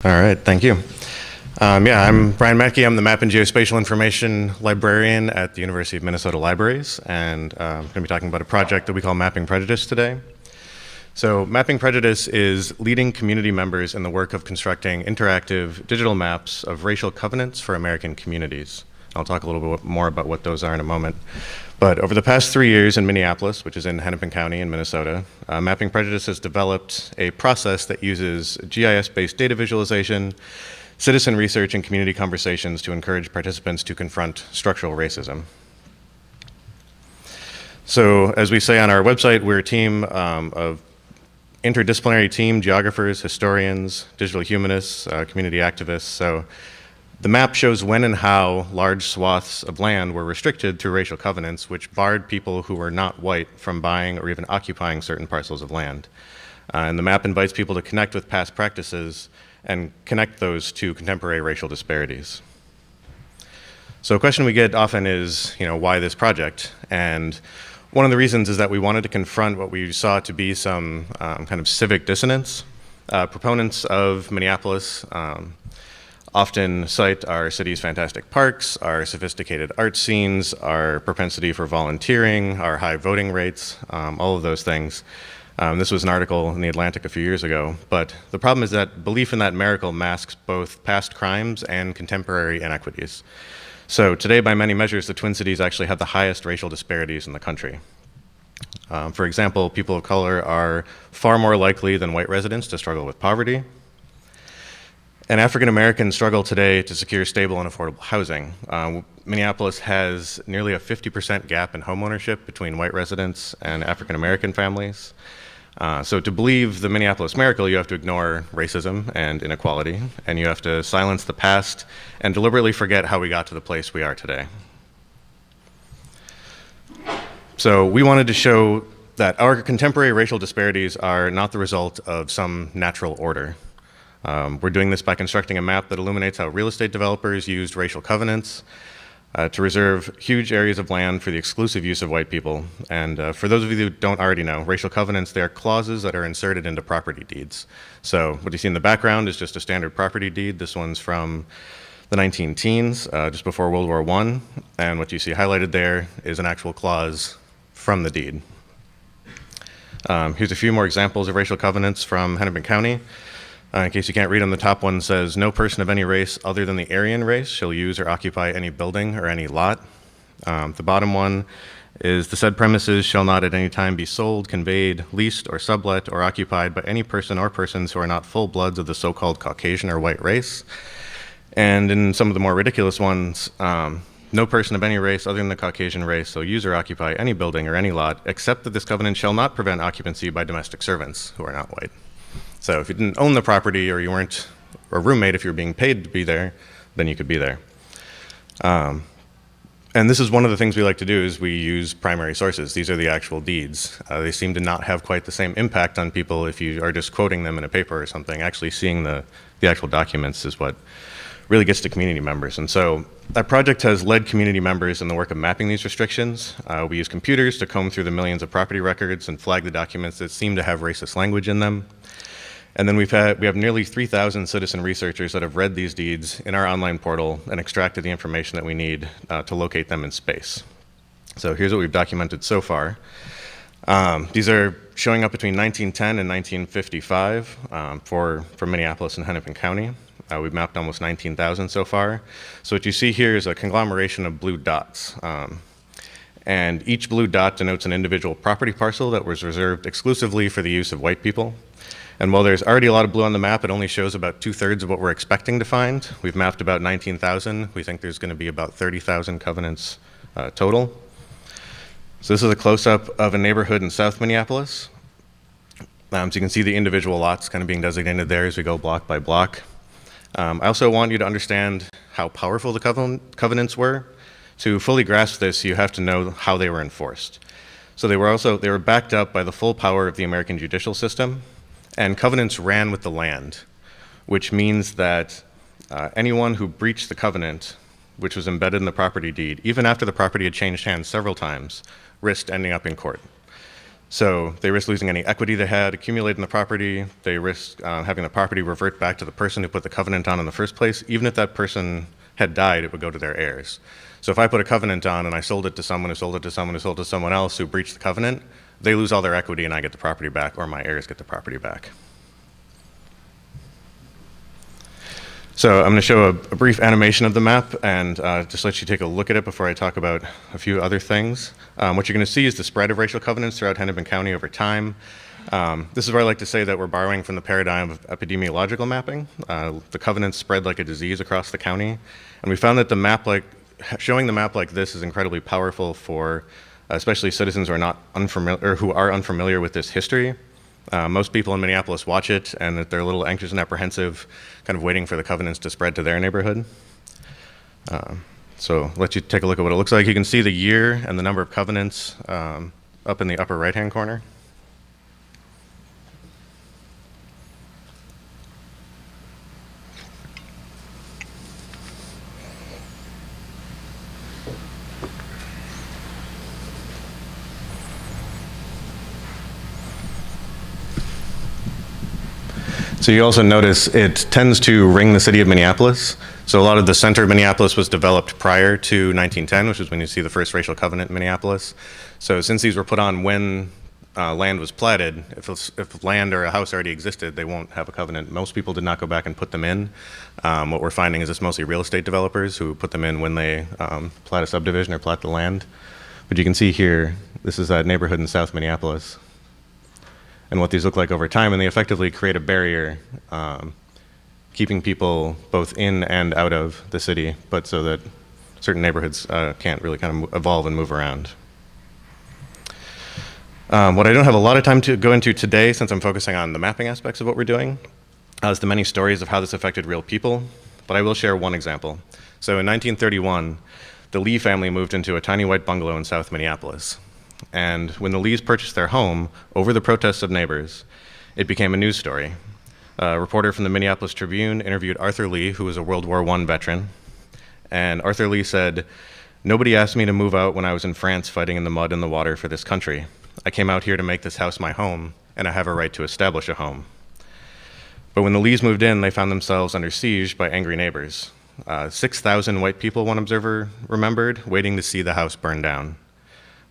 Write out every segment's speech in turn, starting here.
All right, thank you. I'm Brian Mattke. I'm the Map and Geospatial Information Librarian at the University of Minnesota Libraries, and I'm going to be talking about a project that we call Mapping Prejudice today. So Mapping Prejudice is leading community members in the work of constructing interactive digital maps of racial covenants for American communities. I'll talk a little bit more about what those are in a moment. But over the past 3 years in Minneapolis, which is in Hennepin County in Minnesota, Mapping Prejudice has developed a process that uses GIS-based data visualization, citizen research, and community conversations to encourage participants to confront structural racism. So as we say on our website, we're a team of interdisciplinary team, geographers, historians, digital humanists, community activists. So the map shows when and how large swaths of land were restricted through racial covenants, which barred people who were not white from buying or even occupying certain parcels of land. And the map invites people to connect with past practices and connect those to contemporary racial disparities. So a question we get often is, why this project? And one of the reasons is that we wanted to confront what we saw to be some kind of civic dissonance. Proponents of Minneapolis often cite our city's fantastic parks, our sophisticated art scenes, our propensity for volunteering, our high voting rates, all of those things. This was an article in The Atlantic a few years ago, but the problem is that belief in that miracle masks both past crimes and contemporary inequities. So today, by many measures, the Twin Cities actually have the highest racial disparities in the country. For example, people of color are far more likely than white residents to struggle with poverty. And African Americans struggle today to secure stable and affordable housing. Minneapolis has nearly a 50% gap in homeownership between white residents and African American families. So to believe the Minneapolis miracle, you have to ignore racism and inequality, and you have to silence the past and deliberately forget how we got to the place we are today. So we wanted to show that our contemporary racial disparities are not the result of some natural order. We're doing this by constructing a map that illuminates how real estate developers used racial covenants to reserve huge areas of land for the exclusive use of white people. And for those of you who don't already know, racial covenants, they are clauses that are inserted into property deeds. So what you see in the background is just a standard property deed. This one's from the 19-teens, just before World War I. And what you see highlighted there is an actual clause from the deed. Here's a few more examples of racial covenants from Hennepin County. In case you can't read them, the top one says, "No person of any race other than the Aryan race shall use or occupy any building or any lot." The bottom one is, "The said premises shall not at any time be sold, conveyed, leased, or sublet, or occupied by any person or persons who are not full bloods of the so-called Caucasian or white race." And in some of the more ridiculous ones, "No person of any race other than the Caucasian race shall use or occupy any building or any lot, except that this covenant shall not prevent occupancy by domestic servants who are not white." So if you didn't own the property or you weren't a roommate, if you were being paid to be there, then you could be there. And this is one of the things we like to do is we use primary sources. These are the actual deeds. They seem to not have quite the same impact on people if you are just quoting them in a paper or something. Actually seeing the actual documents is what really gets to community members. And so that project has led community members in the work of mapping these restrictions. We use computers to comb through the millions of property records and flag the documents that seem to have racist language in them. And then we have nearly 3,000 citizen researchers that have read these deeds in our online portal and extracted the information that we need to locate them in space. So here's what we've documented so far. These are showing up between 1910 and 1955 for Minneapolis and Hennepin County. We've mapped almost 19,000 so far. So what you see here is a conglomeration of blue dots. And each blue dot denotes an individual property parcel that was reserved exclusively for the use of white people. And while there's already a lot of blue on the map, it only shows about 2/3 of what we're expecting to find. We've mapped about 19,000. We think there's going to be about 30,000 covenants total. So this is a close-up of a neighborhood in South Minneapolis. So you can see the individual lots kind of being designated there as we go block by block. I also want you to understand how powerful the covenants were. To fully grasp this, you have to know how they were enforced. So they were backed up by the full power of the American judicial system. And covenants ran with the land, which means that anyone who breached the covenant, which was embedded in the property deed, even after the property had changed hands several times, risked ending up in court. So they risk losing any equity they had accumulated in the property. They risk having the property revert back to the person who put the covenant on in the first place. Even if that person had died, it would go to their heirs. So if I put a covenant on and I sold it to someone who sold it to someone who sold it to someone else who breached the covenant, they lose all their equity and I get the property back, or my heirs get the property back. So I'm going to show a brief animation of the map and just let you take a look at it before I talk about a few other things. What you're going to see is the spread of racial covenants throughout Hennepin County over time. This is where I like to say that we're borrowing from the paradigm of epidemiological mapping. The covenants spread like a disease across the county. And we found that showing the map like this is incredibly powerful for especially citizens who are not unfamiliar, or who are unfamiliar with this history. Most people in Minneapolis watch it and that they're a little anxious and apprehensive, kind of waiting for the covenants to spread to their neighborhood. So I'll let you take a look at what it looks like. You can see the year and the number of covenants up in the upper right-hand corner. So you also notice it tends to ring the city of Minneapolis. So a lot of the center of Minneapolis was developed prior to 1910, which is when you see the first racial covenant in Minneapolis. So since these were put on when land was platted, if land or a house already existed, they won't have a covenant. Most people did not go back and put them in. What we're finding is it's mostly real estate developers who put them in when they plat a subdivision or plat the land. But you can see here, this is that neighborhood in South Minneapolis, and what these look like over time, and they effectively create a barrier, keeping people both in and out of the city, but so that certain neighborhoods can't really kind of evolve and move around. What I don't have a lot of time to go into today, since I'm focusing on the mapping aspects of what we're doing, is the many stories of how this affected real people, but I will share one example. So in 1931, the Lee family moved into a tiny white bungalow in South Minneapolis. And when the Lees purchased their home over the protests of neighbors, it became a news story. A reporter from the Minneapolis Tribune interviewed Arthur Lee, who was a World War I veteran. And Arthur Lee said, "Nobody asked me to move out when I was in France fighting in the mud and the water for this country. I came out here to make this house my home, and I have a right to establish a home." But when the Lees moved in, they found themselves under siege by angry neighbors. 6,000 white people, one observer remembered, waiting to see the house burn down.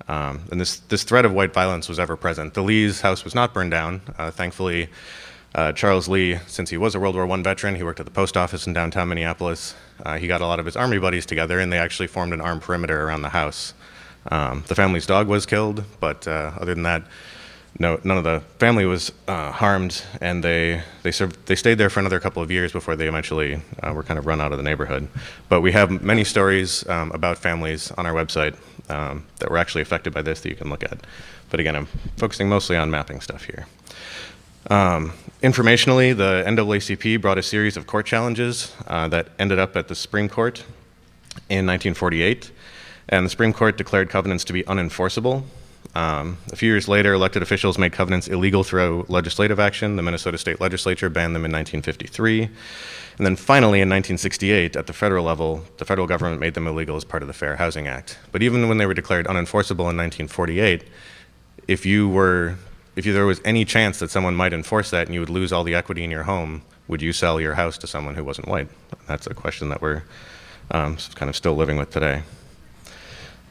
And this threat of white violence was ever present. The Lee's house was not burned down. Thankfully, Charles Lee, since he was a World War I veteran, he worked at the post office in downtown Minneapolis. He got a lot of his army buddies together, and they actually formed an armed perimeter around the house. The family's dog was killed, but other than that, none of the family was harmed, and they stayed there for another couple of years before they eventually were kind of run out of the neighborhood. But we have many stories about families on our website that were actually affected by this that you can look at. But again, I'm focusing mostly on mapping stuff here. Informationally, the NAACP brought a series of court challenges that ended up at the Supreme Court in 1948, and the Supreme Court declared covenants to be unenforceable. A few years later, elected officials made covenants illegal through legislative action. The Minnesota State Legislature banned them in 1953. And then finally, in 1968, at the federal level, the federal government made them illegal as part of the Fair Housing Act. But even when they were declared unenforceable in 1948, if there was any chance that someone might enforce that and you would lose all the equity in your home, would you sell your house to someone who wasn't white? That's a question that we're kind of still living with today.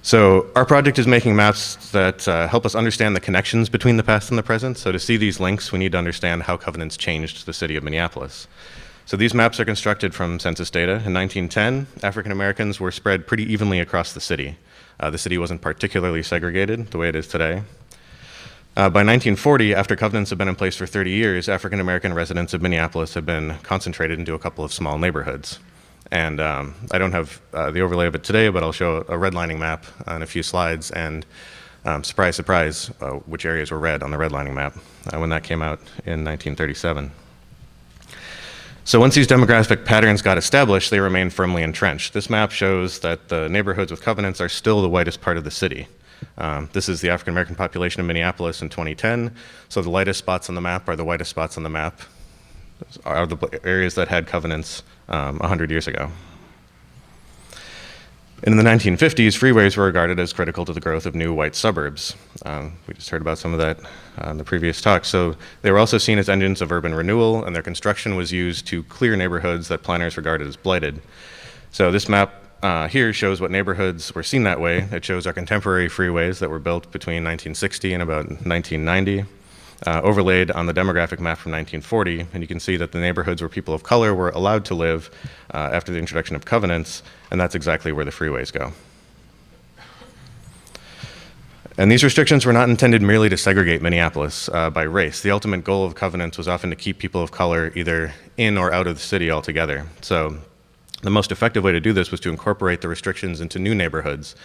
So our project is making maps that help us understand the connections between the past and the present. So to see these links, we need to understand how covenants changed the city of Minneapolis. So these maps are constructed from census data. In 1910, African Americans were spread pretty evenly across the city. The city wasn't particularly segregated the way it is today. By 1940, after covenants have been in place for 30 years, African American residents of Minneapolis have been concentrated into a couple of small neighborhoods. And I don't have the overlay of it today, but I'll show a redlining map in a few slides, and surprise, surprise, which areas were red on the redlining map when that came out in 1937. So once these demographic patterns got established, they remained firmly entrenched. This map shows that the neighborhoods with covenants are still the whitest part of the city. This is the African American population of Minneapolis in 2010. So the lightest spots on the map are the whitest spots on the map, are the areas that had covenants 100 years ago. In the 1950s, freeways were regarded as critical to the growth of new white suburbs. We just heard about some of that in the previous talk. So they were also seen as engines of urban renewal, and their construction was used to clear neighborhoods that planners regarded as blighted. So this map here shows what neighborhoods were seen that way. It shows our contemporary freeways that were built between 1960 and about 1990, overlaid on the demographic map from 1940, and you can see that the neighborhoods where people of color were allowed to live after the introduction of covenants, and that's exactly where the freeways go. And these restrictions were not intended merely to segregate Minneapolis by race. The ultimate goal of covenants was often to keep people of color either in or out of the city altogether. So the most effective way to do this was to incorporate the restrictions into new neighborhoods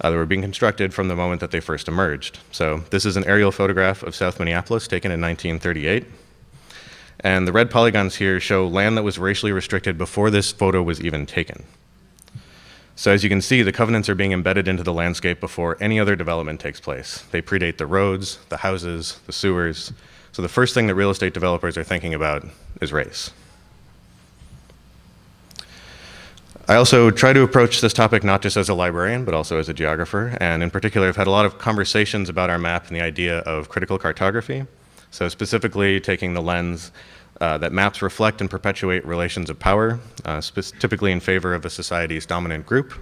that were being constructed from the moment that they first emerged. So this is an aerial photograph of South Minneapolis taken in 1938. And the red polygons here show land that was racially restricted before this photo was even taken. So as you can see, the covenants are being embedded into the landscape before any other development takes place. They predate the roads, the houses, the sewers. So the first thing that real estate developers are thinking about is race. I also try to approach this topic not just as a librarian, but also as a geographer. And in particular, I've had a lot of conversations about our map and the idea of critical cartography. So specifically taking the lens that maps reflect and perpetuate relations of power, typically in favor of a society's dominant group.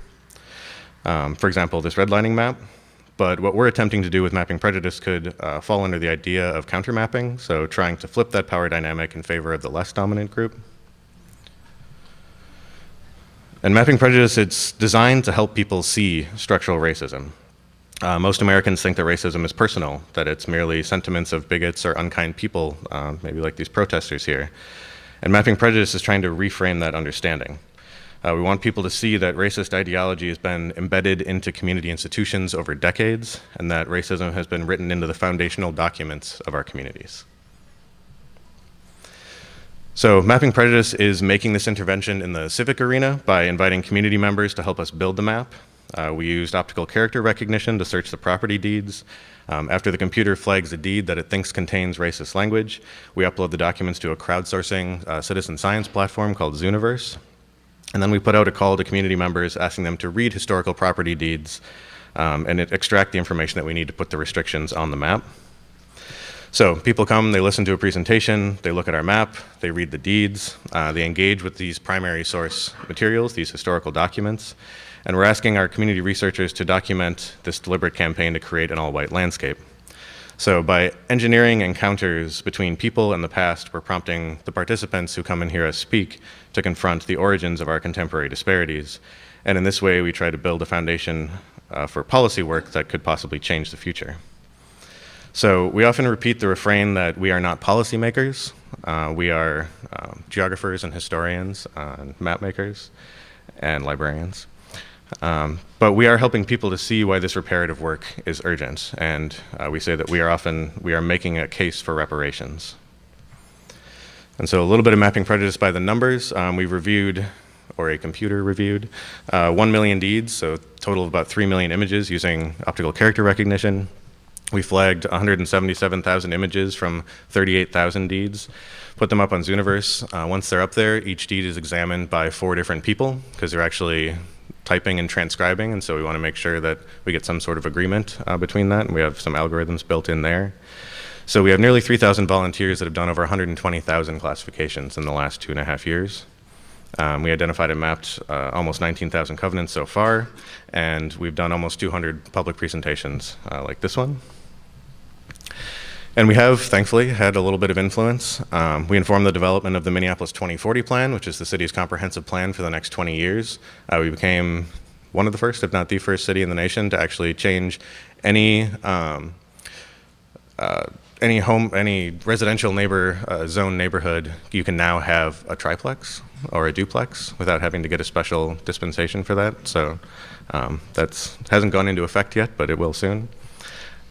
For example, this redlining map. But what we're attempting to do with mapping prejudice could fall under the idea of countermapping, so trying to flip that power dynamic in favor of the less dominant group. And mapping prejudice, it's designed to help people see structural racism. Most Americans think that racism is personal, that it's merely sentiments of bigots or unkind people, maybe like these protesters here. And mapping prejudice is trying to reframe that understanding. We want people to see that racist ideology has been embedded into community institutions over decades, and that racism has been written into the foundational documents of our communities. So mapping prejudice is making this intervention in the civic arena by inviting community members to help us build the map. We used optical character recognition to search the property deeds. After the computer flags a deed that it thinks contains racist language, we upload the documents to a crowdsourcing citizen science platform called Zooniverse. And then we put out a call to community members asking them to read historical property deeds and extract the information that we need to put the restrictions on the map. So people come, they listen to a presentation, they look at our map, they read the deeds, they engage with these primary source materials, these historical documents, and we're asking our community researchers to document this deliberate campaign to create an all-white landscape. So by engineering encounters between people and the past, we're prompting the participants who come and hear us speak to confront the origins of our contemporary disparities. And in this way, we try to build a foundation for policy work that could possibly change the future. So we often repeat the refrain that we are not policymakers. We are geographers and historians, and map makers, and librarians. But we are helping people to see why this reparative work is urgent, and we say that we are making a case for reparations. And so a little bit of mapping prejudice by the numbers. We've reviewed, or a computer reviewed, 1 million deeds, so a total of about 3 million images using optical character recognition. We flagged 177,000 images from 38,000 deeds, put them up on Zooniverse. Once they're up there, each deed is examined by 4 different people because they're actually typing and transcribing, and so we want to make sure that we get some sort of agreement between that, and we have some algorithms built in there. So we have nearly 3,000 volunteers that have done over 120,000 classifications in the last 2.5 years. We identified and mapped almost 19,000 covenants so far, and we've done almost 200 public presentations like this one. And we have, thankfully, had a little bit of influence. We informed the development of the Minneapolis 2040 plan, which is the city's comprehensive plan for the next 20 years. We became one of the first, if not the first city in the nation to actually change any residential zone neighborhood. You can now have a triplex or a duplex without having to get a special dispensation for that. So that hasn't gone into effect yet, but it will soon.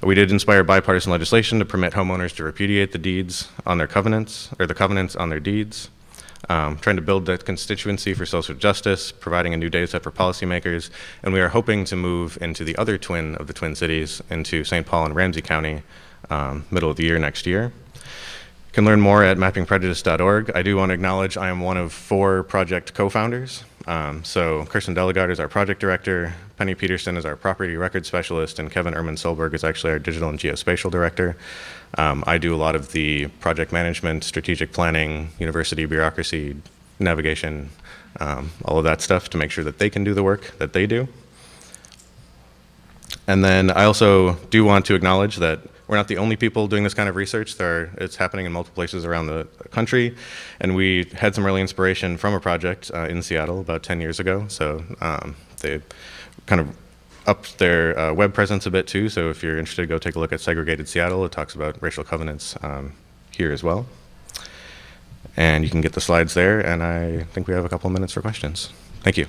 We did inspire bipartisan legislation to permit homeowners to repudiate the deeds on their covenants, or the covenants on their deeds. Trying to build that constituency for social justice, providing a new data set for policymakers, and we are hoping to move into the other twin of the Twin Cities, into St. Paul and Ramsey County, middle of the year next year. You can learn more at mappingprejudice.org. I do want to acknowledge I am one of 4 project co-founders. So Kirsten Delegard is our project director, Penny Peterson is our property record specialist, and Kevin Erman-Solberg is actually our digital and geospatial director. I do a lot of the project management, strategic planning, university bureaucracy, navigation, all of that stuff to make sure that they can do the work that they do. And then I also do want to acknowledge that we're not the only people doing this kind of research. It's happening in multiple places around the country. And we had some early inspiration from a project in Seattle about 10 years ago. So they kind of upped their web presence a bit too. So if you're interested, go take a look at Segregated Seattle. It talks about racial covenants here as well. And you can get the slides there. And I think we have a couple of minutes for questions. Thank you.